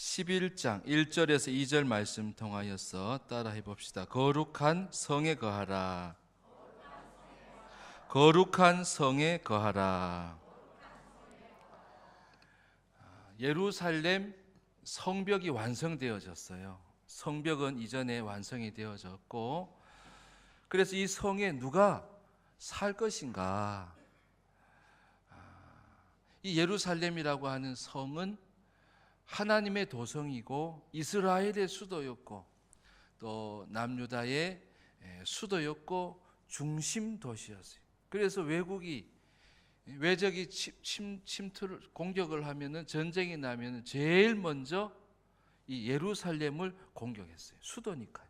11장 1절에서 2절 말씀 통하여서 따라해 봅시다. 거룩한 성에 거하라. 거룩한 성에 거하라. 예루살렘 성벽이 완성되어졌어요. 성벽은 이전에 완성이 되어졌고, 그래서 이 성에 누가 살 것인가? 이 예루살렘이라고 하는 성은 하나님의 도성이고 이스라엘의 수도였고 또 남유다의 수도였고 중심 도시였어요. 그래서 외적이 침투를 공격을 하면은, 전쟁이 나면은 제일 먼저 이 예루살렘을 공격했어요. 수도니까요.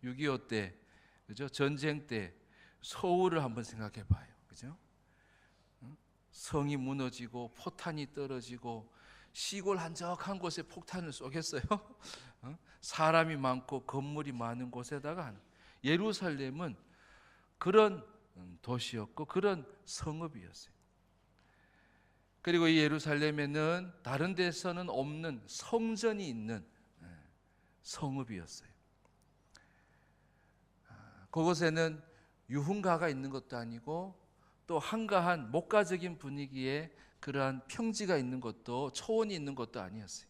6.25 때, 그죠? 전쟁 때 서울을 한번 생각해 봐요. 그죠? 성이 무너지고 포탄이 떨어지고 시골 한적한 곳에 폭탄을 쏘겠어요? 사람이 많고 건물이 많은 곳에다가 하는. 예루살렘은 그런 도시였고 그런 성읍이었어요. 그리고 이 예루살렘에는 다른 데서는 없는 성전이 있는 성읍이었어요. 그곳에는 유흥가가 있는 것도 아니고 또 한가한 목가적인 분위기에 그러한 평지가 있는 것도, 초원이 있는 것도 아니었어요.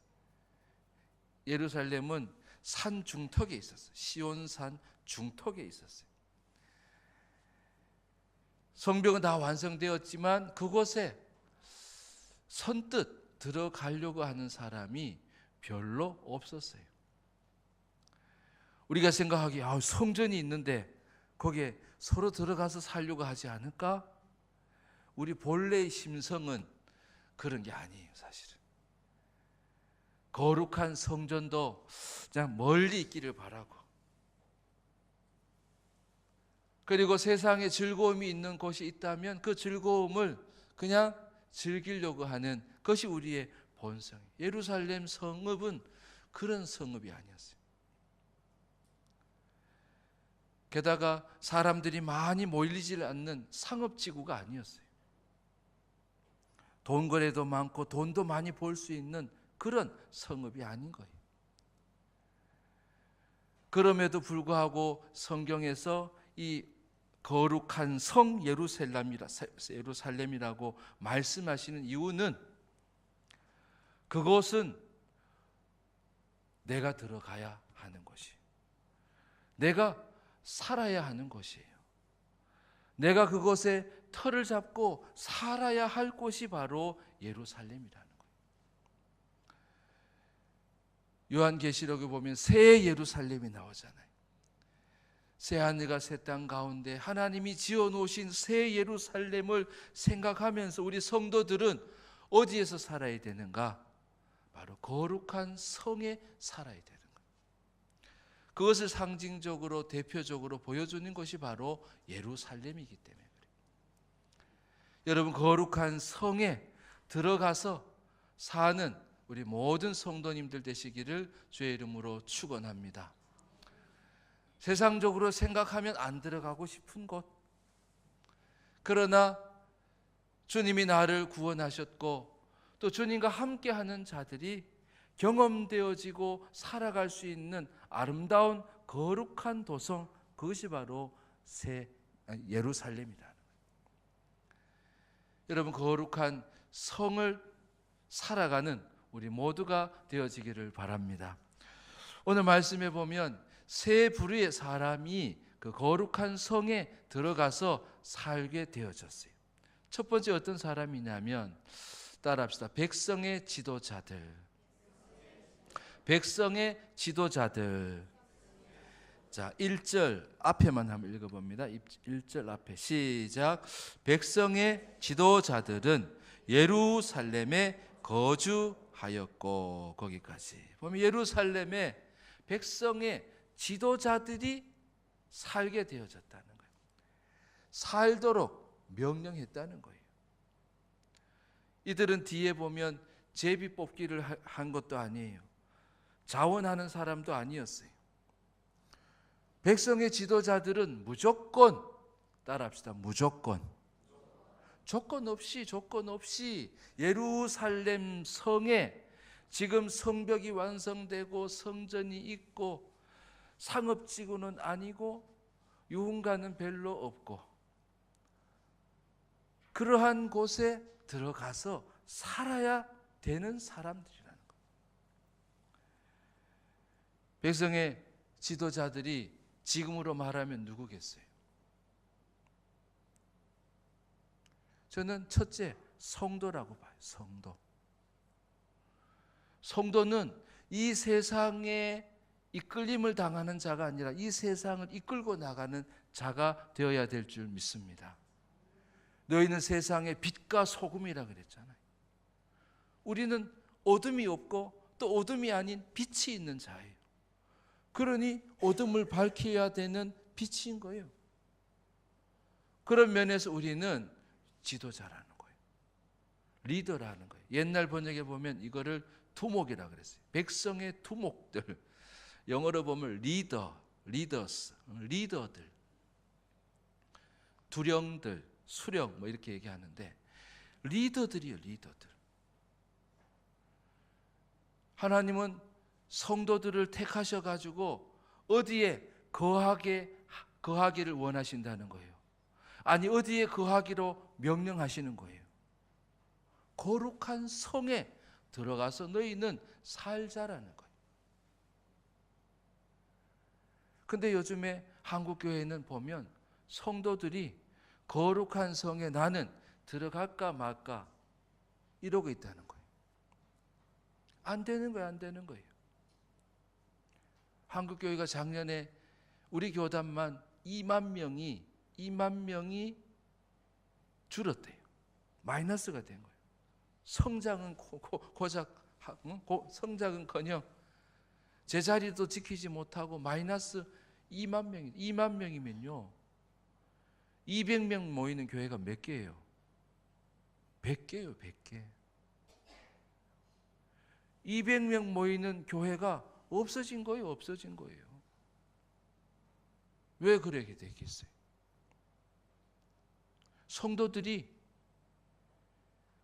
예루살렘은 산 중턱에 있었어요. 시온산 중턱에 있었어요. 성벽은 다 완성되었지만 그곳에 선뜻 들어가려고 하는 사람이 별로 없었어요. 우리가 생각하기에 성전이 있는데 거기에 서로 들어가서 살려고 하지 않을까? 우리 본래의 심성은 그런 게 아니에요. 사실은 거룩한 성전도 그냥 멀리 있기를 바라고, 그리고 세상에 즐거움이 있는 곳이 있다면 그 즐거움을 그냥 즐기려고 하는 것이 우리의 본성이에요. 예루살렘 성읍은 그런 성읍이 아니었어요. 게다가 사람들이 많이 몰리지 않는 상업지구가 아니었어요. 돈 거래도 많고 돈도 많이 벌 수 있는 그런 성읍이 아닌 거예요. 그럼에도 불구하고 성경에서 이 거룩한 성 예루살렘이라고 말씀하시는 이유는, 그것은 내가 들어가야 하는 것이에요. 내가 살아야 하는 것이에요. 내가 그곳에 터를 잡고 살아야 할 곳이 바로 예루살렘이라는 거예요. 요한계시록에 보면 새 예루살렘이 나오잖아요. 새 하늘과 새 땅 가운데 하나님이 지어놓으신 새 예루살렘을 생각하면서 우리 성도들은 어디에서 살아야 되는가? 바로 거룩한 성에 살아야 되는 거예요. 그것을 상징적으로 대표적으로 보여주는 것이 바로 예루살렘이기 때문에 그래요. 여러분, 거룩한 성에 들어가서 사는 우리 모든 성도님들 되시기를 주의 이름으로 축원합니다. 세상적으로 생각하면 안 들어가고 싶은 곳, 그러나 주님이 나를 구원하셨고 또 주님과 함께하는 자들이 경험되어지고 살아갈 수 있는 아름다운 거룩한 도성, 그것이 바로 새 예루살렘이라는 거예요. 여러분, 거룩한 성을 살아가는 우리 모두가 되어지기를 바랍니다. 오늘 말씀에 보면 세 부류의 사람이 그 거룩한 성에 들어가서 살게 되어졌어요. 첫 번째 어떤 사람이냐면, 따라합시다. 백성의 지도자들. 백성의 지도자들. 자, 1절 앞에만 한번 읽어봅니다. 1절 앞에 시작. 백성의 지도자들은 예루살렘에 거주하였고, 거기까지 보면 예루살렘에 백성의 지도자들이 살게 되어졌다는 거예요. 살도록 명령했다는 거예요. 이들은 뒤에 보면 제비 뽑기를 한 것도 아니에요. 자원하는 사람도 아니었어요. 백성의 지도자들은 무조건, 따라합시다. 무조건, 조건 없이 예루살렘 성에 지금 성벽이 완성되고 성전이 있고 상업지구는 아니고 유흥가는 별로 없고 그러한 곳에 들어가서 살아야 되는 사람들이라는 거예요. 백성의 지도자들이 지금으로 말하면 누구겠어요? 저는 첫째, 성도라고 봐요. 성도. 성도는 이 세상에 이끌림을 당하는 자가 아니라 이 세상을 이끌고 나가는 자가 되어야 될 줄 믿습니다. 너희는 세상의 빛과 소금이라 그랬잖아요. 우리는 어둠이 없고 또 어둠이 아닌 빛이 있는 자예요. 그러니 어둠을 밝혀야 되는 빛인 거예요. 그런 면에서 우리는 지도자라는 거예요. 리더라는 거예요. 옛날 번역에 보면 이거를 두목이라고 그랬어요. 백성의 두목들. 영어로 보면 리더스, 리더들, 두령들, 수령 뭐 이렇게 얘기하는데 리더들이에요. 리더들. 하나님은 성도들을 택하셔가지고 어디에 거하기를 원하신다는 거예요. 아니 어디에 거하기로 명령하시는 거예요. 거룩한 성에 들어가서 너희는 살자라는 거예요. 근데 요즘에 한국교회는 보면 성도들이 거룩한 성에 나는 들어갈까 말까 이러고 있다는 거예요. 안 되는 거예요. 안 되는 거예요. 한국교회가 작년에 우리 교단만 2만 명이 줄었대요. 마이너스가 된 거예요. 성장은 성장은커녕 제자리도 지키지 못하고 마이너스 2만 명이면요. 200명 모이는 교회가 몇 개예요? 100개예요. 100개. 200명 모이는 교회가 없어진 거예요. 없어진 거예요. 왜 그러게 되겠어요? 성도들이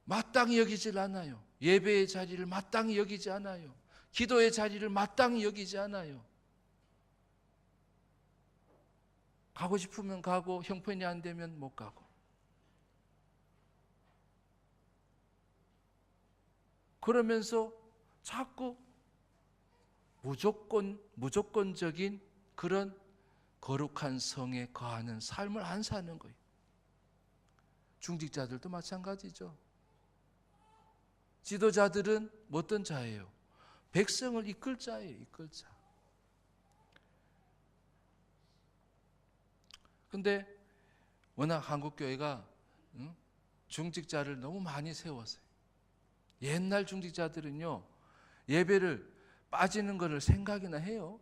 마땅히 여기질 않아요. 예배의 자리를 마땅히 여기지 않아요. 기도의 자리를 마땅히 여기지 않아요. 가고 싶으면 가고 형편이 안 되면 못 가고. 그러면서 자꾸 무조건적인 그런 거룩한 성에 거하는 삶을 안 사는 거예요. 중직자들도 마찬가지죠. 지도자들은 어떤 자예요? 백성을 이끌 자예요. 이끌 자. 근데 워낙 한국교회가 중직자를 너무 많이 세웠어요. 옛날 중직자들은요, 예배를 빠지는 것을 생각이나 해요.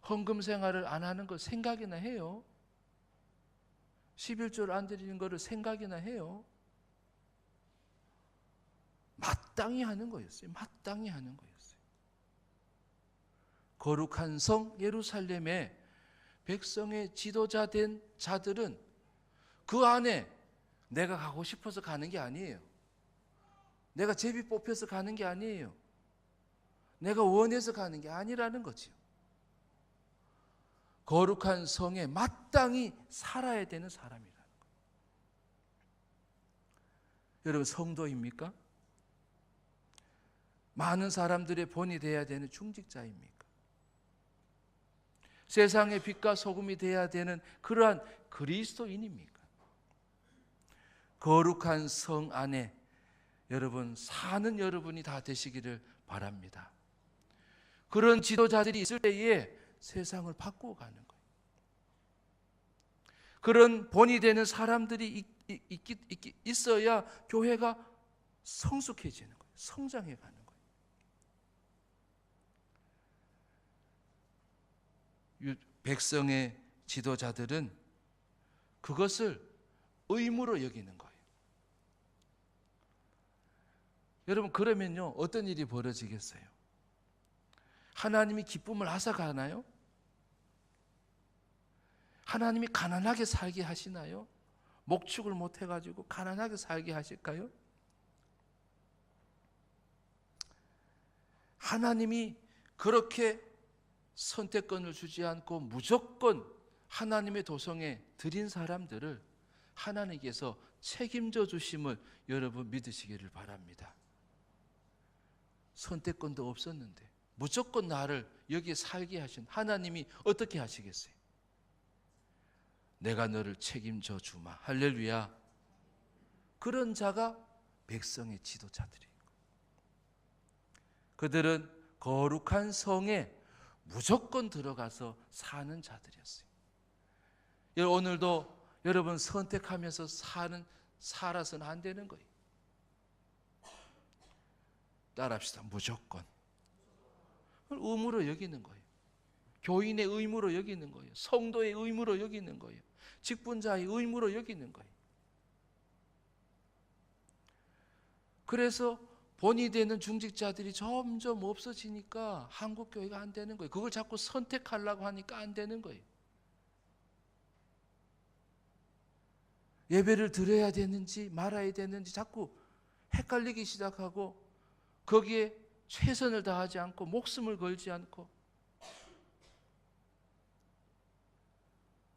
헌금 생활을 안 하는 걸 생각이나 해요. 11조를 안 드리는 것을 생각이나 해요. 마땅히 하는 거였어요. 마땅히 하는 거였어요. 거룩한 성 예루살렘에 백성의 지도자 된 자들은 그 안에 내가 가고 싶어서 가는 게 아니에요. 내가 제비 뽑혀서 가는 게 아니에요. 내가 원해서 가는 게 아니라는 거죠. 거룩한 성에 마땅히 살아야 되는 사람이라는 거예요. 여러분 성도입니까? 많은 사람들의 본이 되어야 되는 중직자입니까? 세상의 빛과 소금이 되어야 되는 그러한 그리스도인입니까? 거룩한 성 안에 여러분 사는 여러분이 다 되시기를 바랍니다. 그런 지도자들이 있을 때에 세상을 바꾸어 가는 거예요. 그런 본이 되는 사람들이 있어야 교회가 성숙해지는 거예요. 성장해 가는 거예요. 백성의 지도자들은 그것을 의무로 여기는 거예요. 여러분 그러면요 어떤 일이 벌어지겠어요? 하나님이 기쁨을 앗아가나요? 하나님이 가난하게 살게 하시나요? 목축을 못 해가지고 가난하게 살게 하실까요? 하나님이 그렇게 선택권을 주지 않고 무조건 하나님의 도성에 드린 사람들을 하나님께서 책임져 주심을 여러분 믿으시기를 바랍니다. 선택권도 없었는데 무조건 나를 여기에 살게 하신 하나님이 어떻게 하시겠어요? 내가 너를 책임져 주마. 할렐루야. 그런 자가 백성의 지도자들이에요. 그들은 거룩한 성에 무조건 들어가서 사는 자들이었어요. 오늘도 여러분 선택하면서 살아서는 안 되는 거예요. 따라합시다. 무조건. 의무로 여기는 거예요. 교인의 의무로 여기는 거예요. 성도의 의무로 여기는 거예요. 직분자의 의무로 여기는 거예요. 그래서 본이 되는 중직자들이 점점 없어지니까 한국교회가 안 되는 거예요. 그걸 자꾸 선택하려고 하니까 안 되는 거예요. 예배를 드려야 되는지 말아야 되는지 자꾸 헷갈리기 시작하고 거기에 최선을 다하지 않고 목숨을 걸지 않고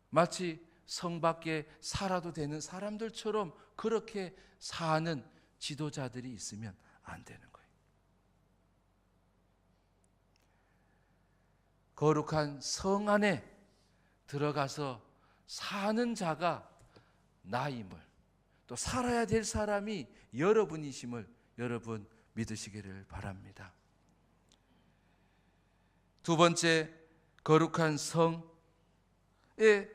마치 성 밖에 살아도 되는 사람들처럼 그렇게 사는 지도자들이 있으면 안 되는 거예요. 거룩한 성 안에 들어가서 사는 자가 나임을, 또 살아야 될 사람이 여러분이심을 여러분 믿으시기를 바랍니다. 두 번째, 거룩한 성에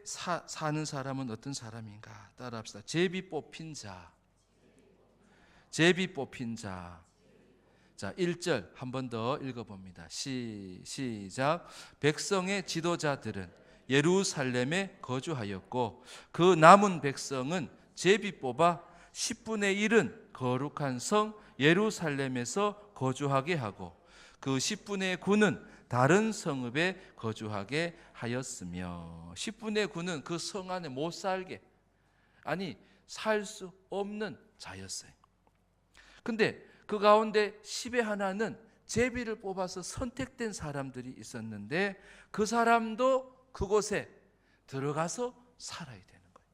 사는 사람은 어떤 사람인가? 따라합시다. 제비 뽑힌 자. 제비 뽑힌 자. 자, 1절 한 번 더 읽어봅니다. 시작. 백성의 지도자들은 예루살렘에 거주하였고 그 남은 백성은 제비 뽑아 10분의 1은 거룩한 성 예루살렘에서 거주하게 하고 그 10분의 9는 다른 성읍에 거주하게 하였으며 10분의 9는 그 성 안에 못 살게, 아니 살 수 없는 자였어요. 근데 그 가운데 10의 하나는 제비를 뽑아서 선택된 사람들이 있었는데 그 사람도 그곳에 들어가서 살아야 되는 거예요.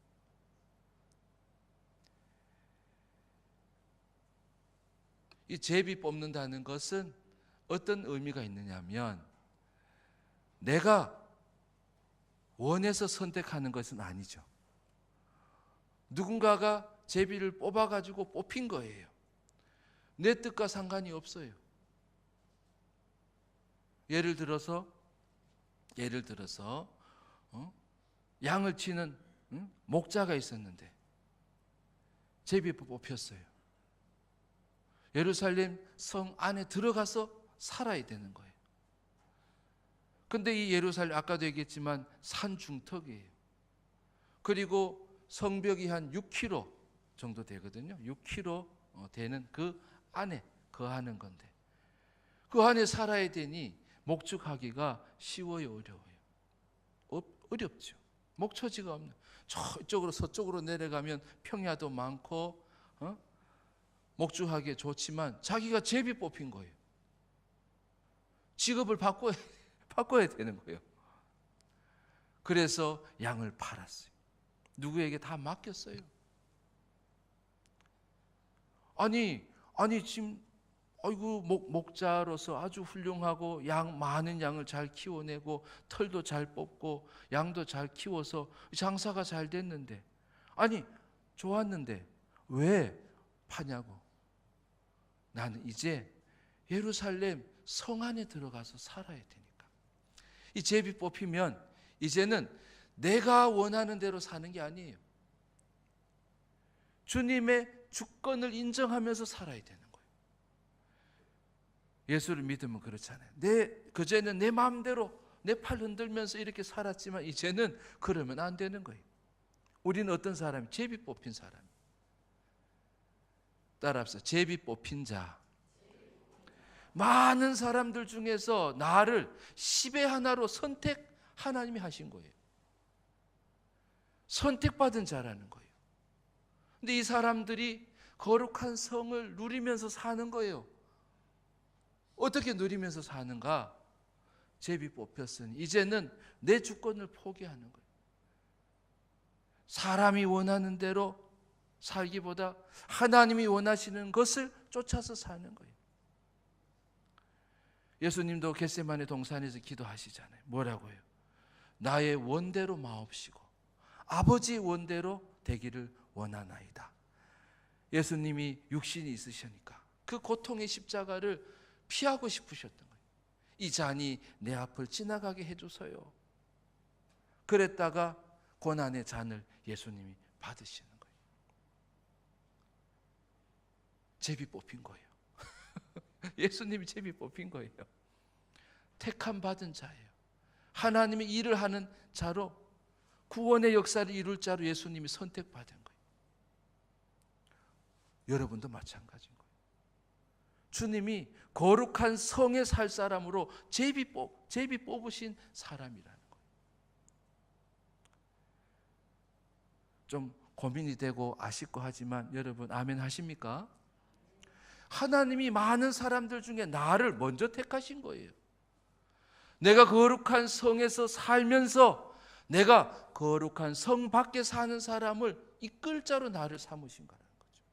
이 제비 뽑는다는 것은 어떤 의미가 있느냐면 내가 원해서 선택하는 것은 아니죠. 누군가가 제비를 뽑아가지고 뽑힌 거예요. 내 뜻과 상관이 없어요. 예를 들어서 양을 치는 목자가 있었는데 제비 뽑혔어요. 예루살렘 성 안에 들어가서 살아야 되는 거예요. 근데 이 예루살렘 아까도 얘기했지만 산 중턱이에요. 그리고 성벽이 한 6km 정도 되거든요. 6km 되는 그 안에 거하는 건데 그 안에 살아야 되니 목축하기가 쉬워요, 어려워요? 어렵죠. 목초지가 없는. 저쪽으로 서쪽으로 내려가면 평야도 많고 목축하기에 좋지만 자기가 제비 뽑힌 거예요. 직업을 바꿔야 되는 거예요. 그래서 양을 팔았어요. 누구에게 다 맡겼어요. 아니 지금 아이고 목자로서 아주 훌륭하고 많은 양을 잘 키워내고 털도 잘 뽑고 양도 잘 키워서 장사가 잘 됐는데, 아니 좋았는데 왜 파냐고. 나는 이제 예루살렘 성 안에 들어가서 살아야 되니까. 이 제비 뽑히면 이제는 내가 원하는 대로 사는 게 아니에요. 주님의 주권을 인정하면서 살아야 되는 거예요. 예수를 믿으면 그렇잖아요. 그전에는 내 마음대로 내 팔 흔들면서 이렇게 살았지만 이제는 그러면 안 되는 거예요. 우리는 어떤 사람이? 제비 뽑힌 사람. 따라합시다. 제비 뽑힌 자. 많은 사람들 중에서 나를 10의 하나로 하나님이 하신 거예요. 선택받은 자라는 거예요. 근데 이 사람들이 거룩한 성을 누리면서 사는 거예요. 어떻게 누리면서 사는가? 제비 뽑혔으니 이제는 내 주권을 포기하는 거예요. 사람이 원하는 대로 살기보다 하나님이 원하시는 것을 쫓아서 사는 거예요. 예수님도 겟세마네 동산에서 기도하시잖아요. 뭐라고요? 나의 원대로 마옵시고 아버지 원대로 되기를 원하나이다. 예수님이 육신이 있으시니까 그 고통의 십자가를 피하고 싶으셨던 거예요. 이 잔이 내 앞을 지나가게 해주세요. 그랬다가 고난의 잔을 예수님이 받으시는 거예요. 제비 뽑힌 거예요. 예수님이 제비 뽑힌 거예요. 택함 받은 자예요. 하나님의 일을 하는 자로, 구원의 역사를 이룰 자로 예수님이 선택받은 거예요. 여러분도 마찬가지인 거예요. 주님이 거룩한 성에 살 사람으로 제비 뽑으신 사람이라는 거예요. 좀 고민이 되고 아쉽고 하지만 여러분 아멘 하십니까? 하나님이 많은 사람들 중에 나를 먼저 택하신 거예요. 내가 거룩한 성에서 살면서 내가 거룩한 성 밖에 사는 사람을 이끌 자로 나를 삼으신 거라는 거죠.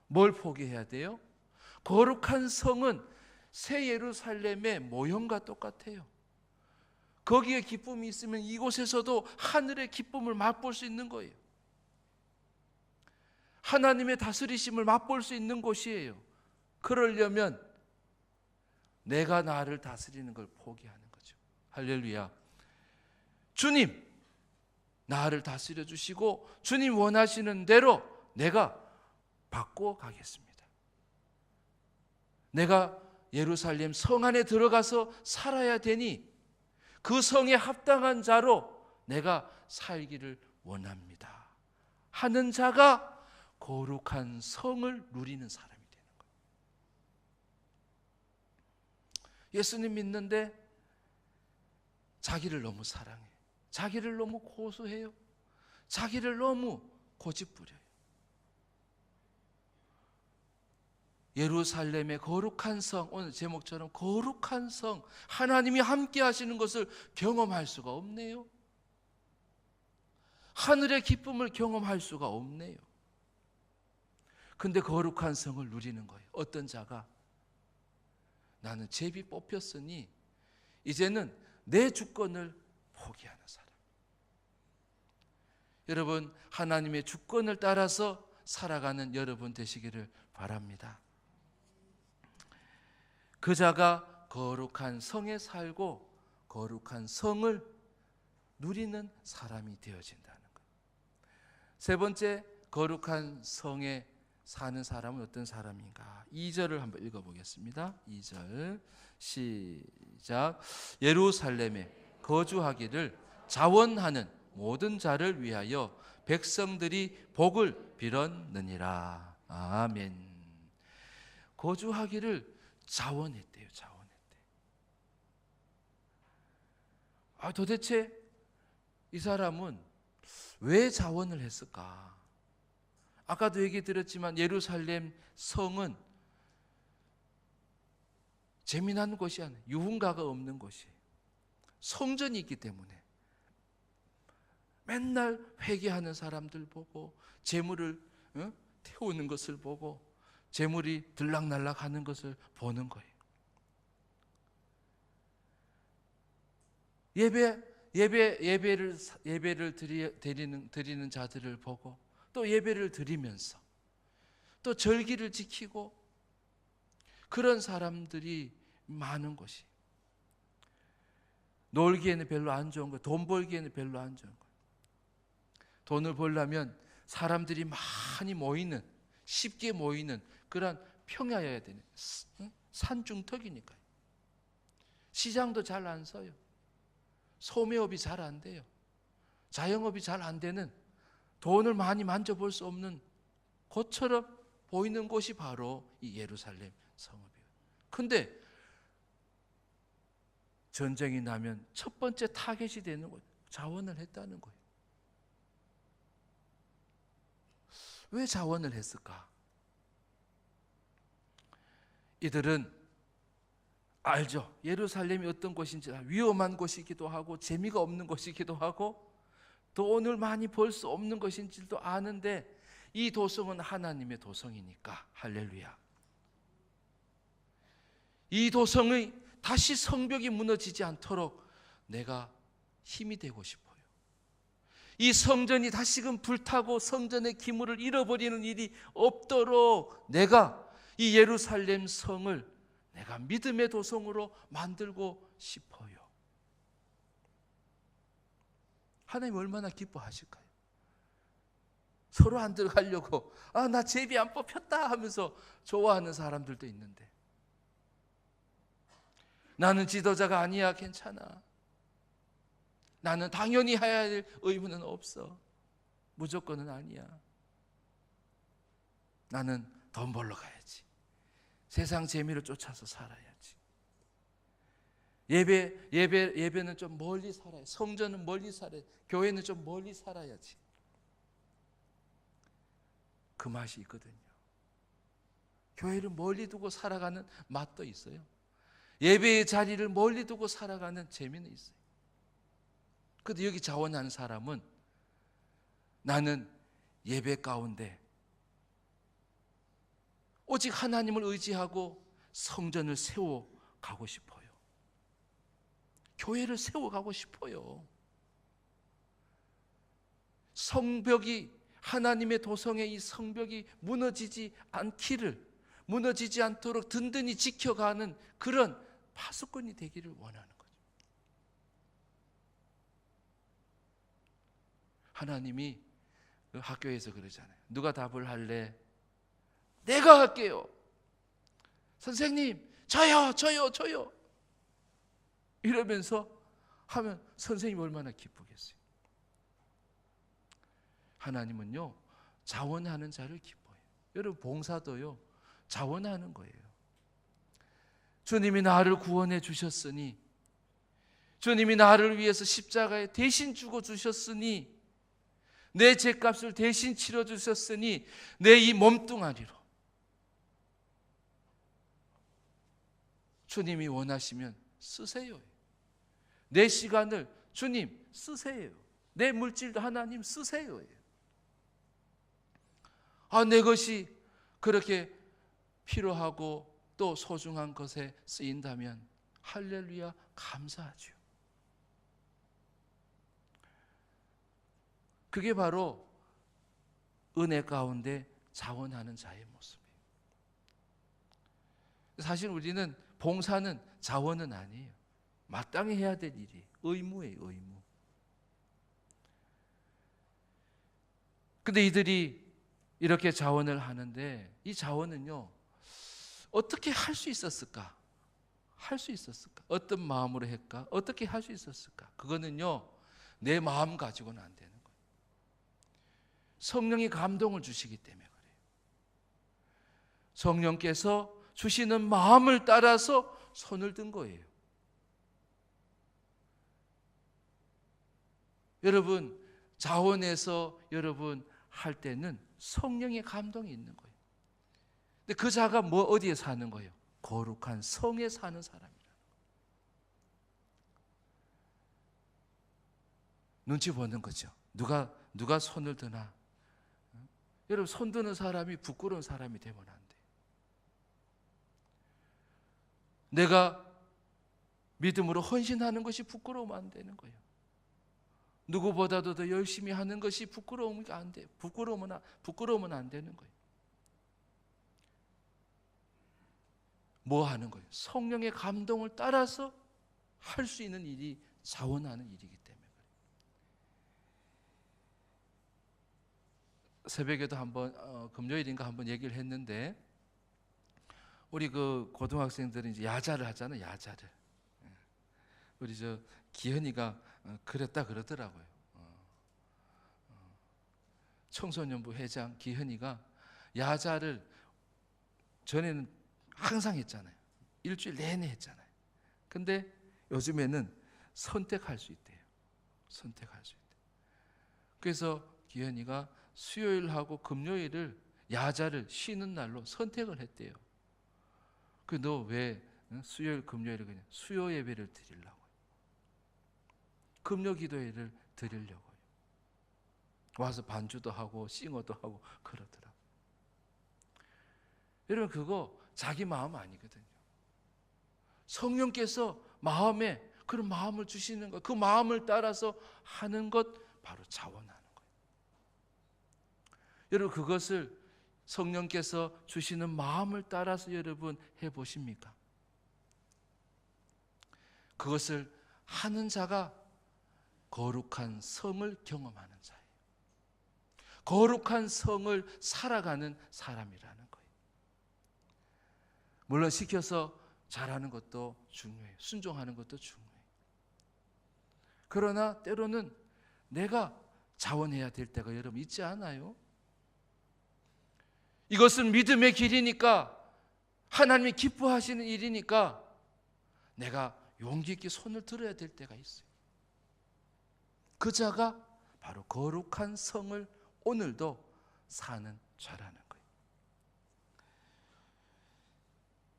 뭘 포기해야 돼요? 거룩한 성은 새 예루살렘의 모형과 똑같아요. 거기에 기쁨이 있으면 이곳에서도 하늘의 기쁨을 맛볼 수 있는 거예요. 하나님의 다스리심을 맛볼 수 있는 곳이에요. 그러려면 내가 나를 다스리는 걸 포기하는 거죠. 할렐루야. 주님, 나를 다스려 주시고 주님 원하시는 대로 내가 바꿔 가겠습니다. 내가 예루살렘 성 안에 들어가서 살아야 되니 그 성에 합당한 자로 내가 살기를 원합니다 하는 자가 거룩한 성을 누리는 사람이 되는 거예요. 예수님 믿는데 자기를 너무 사랑해, 자기를 너무 고수해요, 자기를 너무 고집부려요. 예루살렘의 거룩한 성, 오늘 제목처럼 거룩한 성, 하나님이 함께 하시는 것을 경험할 수가 없네요. 하늘의 기쁨을 경험할 수가 없네요. 근데 거룩한 성을 누리는 거예요. 어떤 자가 나는 제비 뽑혔으니 이제는 내 주권을 포기하는 사람. 여러분, 하나님의 주권을 따라서 살아가는 여러분 되시기를 바랍니다. 그 자가 거룩한 성에 살고 거룩한 성을 누리는 사람이 되어진다는 거예요. 세 번째, 거룩한 성에 사는 사람은 어떤 사람인가? 2절을 한번 읽어보겠습니다. 2절 시작. 예루살렘에 거주하기를 자원하는 모든 자를 위하여 백성들이 복을 빌었느니라. 아멘. 거주하기를 자원했대요. 자원했대. 도대체 이 사람은 왜 자원을 했을까? 아까도 얘기 드렸지만 예루살렘 성은 재미난 곳이 아니에요. 유흥가가 없는 곳이에요. 성전이 있기 때문에 맨날 회개하는 사람들 보고 재물을 태우는 것을 보고 재물이 들락날락 하는 것을 보는 거예요. 예배를 드리는 자들을 보고 또 예배를 드리면서 또 절기를 지키고 그런 사람들이 많은 곳이, 놀기에는 별로 안 좋은 거, 돈 벌기에는 별로 안 좋은 거. 돈을 벌려면 사람들이 많이 모이는, 쉽게 모이는 그런 평야여야 되는 산중턱이니까요. 시장도 잘 안 서요. 소매업이 잘 안 돼요. 자영업이 잘 안 되는, 돈을 많이 만져볼 수 없는 곳처럼 보이는 곳이 바로 이 예루살렘 성읍이에요. 근데 전쟁이 나면 첫 번째 타겟이 되는 거예요. 자원을 했다는 거예요. 왜 자원을 했을까? 이들은 알죠. 예루살렘이 어떤 곳인지, 위험한 곳이기도 하고 재미가 없는 곳이기도 하고 돈을 많이 벌 수 없는 것인지도 아는데, 이 도성은 하나님의 도성이니까 할렐루야. 이 도성의 다시 성벽이 무너지지 않도록 내가 힘이 되고 싶어요. 이 성전이 다시금 불타고 성전의 기물을 잃어버리는 일이 없도록 내가 이 예루살렘 성을 내가 믿음의 도성으로 만들고 싶어요. 하나님 얼마나 기뻐하실까요? 서로 안 들어가려고 나 제비 안 뽑혔다 하면서 좋아하는 사람들도 있는데, 나는 지도자가 아니야, 괜찮아. 나는 당연히 해야 될 의무는 없어. 무조건은 아니야. 나는 돈 벌러 가야지. 세상 재미를 쫓아서 살아야지. 예배는 좀 멀리 살아야, 성전은 멀리 살아야, 교회는 좀 멀리 살아야지. 그 맛이 있거든요. 교회를 멀리 두고 살아가는 맛도 있어요. 예배의 자리를 멀리 두고 살아가는 재미는 있어요. 그런데 여기 자원하는 사람은 나는 예배 가운데 오직 하나님을 의지하고 성전을 세워가고 싶어요. 교회를 세워가고 싶어요. 성벽이, 하나님의 도성의 이 성벽이 무너지지 않도록 든든히 지켜가는 그런 파수꾼이 되기를 원하는 거죠. 하나님이 학교에서 그러잖아요. 누가 답을 할래? 내가 할게요. 선생님, 저요. 이러면서 하면 선생님이 얼마나 기쁘겠어요. 하나님은요, 자원하는 자를 기뻐해요. 여러분, 봉사도요, 자원하는 거예요. 주님이 나를 구원해 주셨으니, 주님이 나를 위해서 십자가에 대신 죽어 주셨으니, 내 죄값을 대신 치러 주셨으니, 내 이 몸뚱아리로 주님이 원하시면 쓰세요. 내 시간을 주님 쓰세요. 내 물질도 하나님 쓰세요. 내 것이 그렇게 필요하고 또 소중한 것에 쓰인다면 할렐루야, 감사하죠. 그게 바로 은혜 가운데 자원하는 자의 모습이에요. 사실 우리는 봉사는 자원은 아니에요. 마땅히 해야 될 일이 의무예요, 의무. 근데 이들이 이렇게 자원을 하는데, 이 자원은요, 어떻게 할 수 있었을까? 어떤 마음으로 했을까? 어떻게 할 수 있었을까? 그거는요, 내 마음 가지고는 안 되는 거예요. 성령이 감동을 주시기 때문에 그래요. 성령께서 주시는 마음을 따라서 손을 든 거예요. 여러분, 자원해서 여러분 할 때는 성령의 감동이 있는 거예요. 근데 그 자가 어디에 사는 거예요? 거룩한 성에 사는 사람이라는 거예요. 눈치 보는 거죠. 누가 손을 드나? 여러분, 손 드는 사람이 부끄러운 사람이 되면 안 돼요. 내가 믿음으로 헌신하는 것이 부끄러우면 안 되는 거예요. 누구보다도 더 열심히 하는 것이 부끄러우면 안 돼요. 부끄러우면 안 되는 거예요. 뭐 하는 거예요? 성령의 감동을 따라서 할 수 있는 일이 자원하는 일이기 때문에 그래요. 새벽에도 한번 금요일인가 한번 얘기를 했는데, 우리 그 고등학생들은 이제 야자를 하잖아요. 야자를. 우리 저 기현이가 그랬다 그러더라고요. 청소년부 회장 기현이가 야자를 전에는 항상 했잖아요. 일주일 내내 했잖아요. 근데 요즘에는 선택할 수 있대요. 선택할 수 있대요. 그래서 기현이가 수요일하고 금요일을 야자를 쉬는 날로 선택을 했대요. 그 너 왜 수요일 금요일에 그냥 수요 예배를 드리려고, 금요 기도회를 드리려고요. 와서 반주도 하고 싱어도 하고 그러더라. 여러분, 그거 자기 마음 아니거든요. 성령께서 마음에 그런 마음을 주시는 것, 그 마음을 따라서 하는 것, 바로 자원하는 거예요. 여러분, 그것을 성령께서 주시는 마음을 따라서 여러분 해보십니까? 그것을 하는 자가 거룩한 성을 경험하는 자예요. 거룩한 성을 살아가는 사람이라는 거예요. 물론 시켜서 잘하는 것도 중요해요. 순종하는 것도 중요해요. 그러나 때로는 내가 자원해야 될 때가 여러분 있지 않아요? 이것은 믿음의 길이니까, 하나님이 기뻐하시는 일이니까 내가 용기 있게 손을 들어야 될 때가 있어요. 그 자가 바로 거룩한 성을 오늘도 사는 자라는 거예요.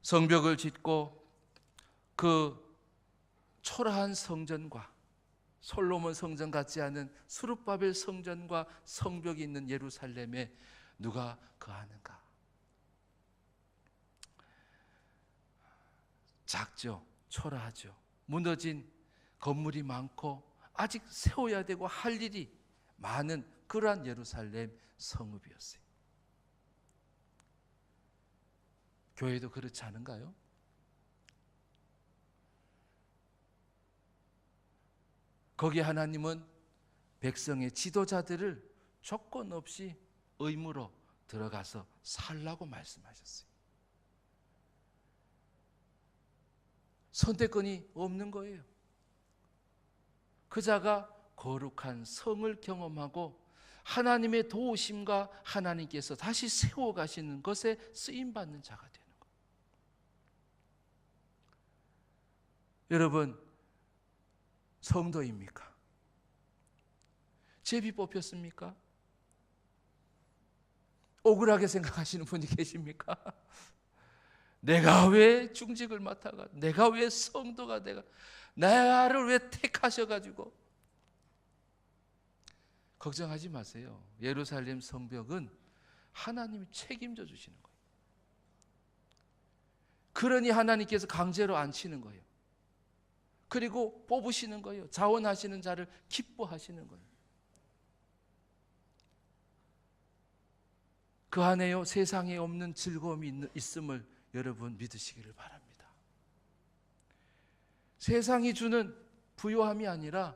성벽을 짓고 그 초라한 성전과 솔로몬 성전 같지 않은 스룹바벨 성전과 성벽이 있는 예루살렘에 누가 거하는가? 작죠, 초라하죠. 무너진 건물이 많고 아직 세워야 되고 할 일이 많은 그러한 예루살렘 성읍이었어요. 교회도 그렇지 않은가요? 거기에 하나님은 백성의 지도자들을 조건 없이 의무로 들어가서 살라고 말씀하셨어요. 선택권이 없는 거예요. 그 자가 거룩한 성을 경험하고 하나님의 도우심과 하나님께서 다시 세워가시는 것에 쓰임받는 자가 되는 거예요. 여러분, 성도입니까? 제비 뽑혔습니까? 억울하게 생각하시는 분이 계십니까? 내가 왜 중직을 맡아가? 내가 왜 성도가 돼가? 나를 왜 택하셔가지고? 걱정하지 마세요. 예루살렘 성벽은 하나님이 책임져 주시는 거예요. 그러니 하나님께서 강제로 앉히는 거예요. 그리고 뽑으시는 거예요. 자원하시는 자를 기뻐하시는 거예요. 그 안에요 세상에 없는 즐거움이 있음을 여러분 믿으시기를 바랍니다. 세상이 주는 부요함이 아니라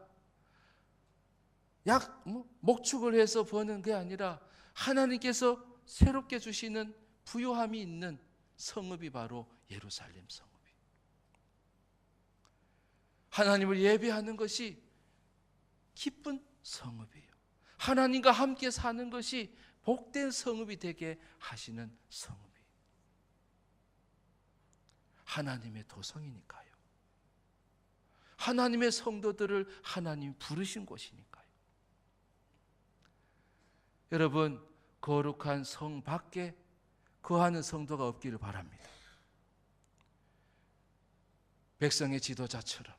목축을 해서 버는 게 아니라 하나님께서 새롭게 주시는 부요함이 있는 성읍이 바로 예루살렘 성읍이에요. 하나님을 예배하는 것이 기쁜 성읍이에요. 하나님과 함께 사는 것이 복된 성읍이 되게 하시는 성읍이에요. 하나님의 도성이니까요. 하나님의 성도들을 하나님 부르신 곳이니까요. 여러분, 거룩한 성 밖에 거하는 성도가 없기를 바랍니다. 백성의 지도자처럼,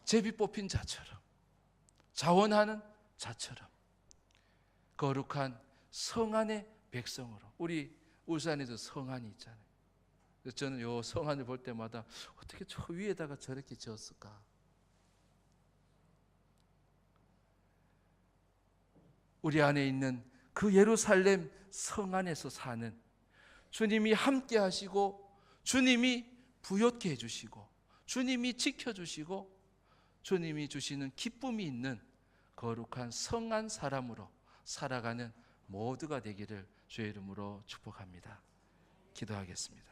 제비 뽑힌 자처럼, 자원하는 자처럼 거룩한 성 안의 백성으로. 우리 울산에도 성안이 있잖아요. 그래서 저는 요 성안을 볼 때마다 어떻게 저 위에다가 저렇게 지었을까? 우리 안에 있는 그 예루살렘 성 안에서 사는 주님이 함께 하시고 주님이 부요케 해주시고 주님이 지켜주시고 주님이 주시는 기쁨이 있는 거룩한 성안 사람으로 살아가는 모두가 되기를 주의 이름으로 축복합니다. 기도하겠습니다.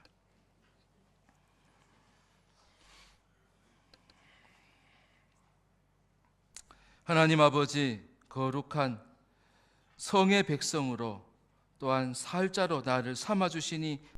하나님 아버지, 거룩한 성의 백성으로 또한 살자로 나를 삼아주시니